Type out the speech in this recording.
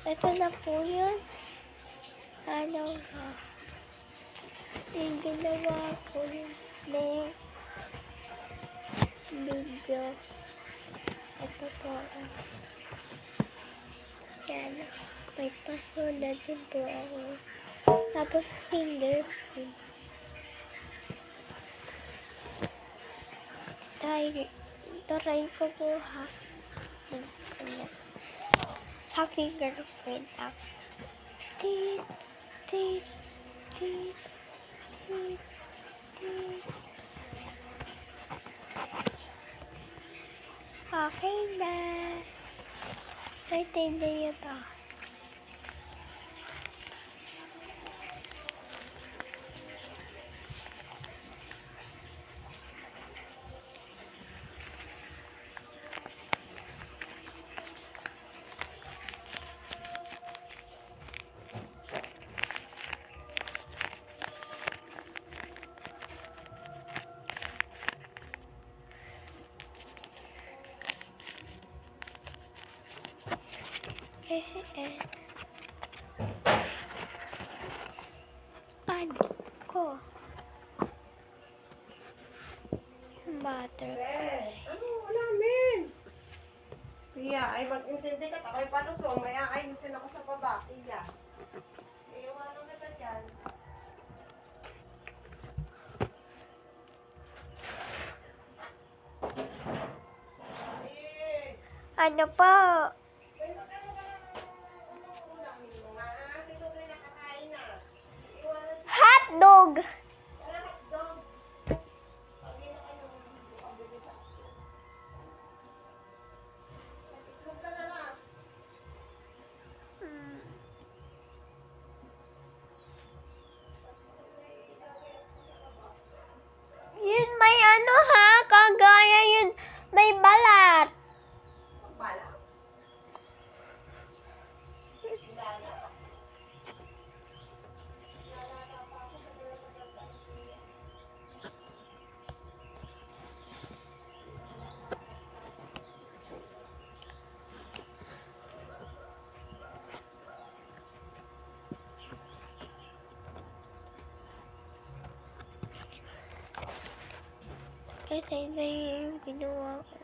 ito na po yun. Ano ha? Yung ginawa ko yun. Video. Ito po. Yan. May password na din po ako. Tapos fingerprint. Try ko po ha. Sa fingerprint ako. Tit, tit, tit, tit, tit. Okay na. Pwede na yun ah. Kasi ano ko butterfly. Ano, wala men. Kuya, ay mag-intindi ka. Ako'y palusong. May aayusin ako sa baba. Kuya. Iiwanan kita dyan. Ano po? May magkano ka ng ulamin mo, ha? Si Tutoy nakakain na. Iiwanan kita. Hotdog! Wala hotdog. Pagi na kayo. Pabili ka. Itlog ka na lang. Yun may ano ha, kagaya yun, may balat. Bala. Kasi na yung ginawa ko.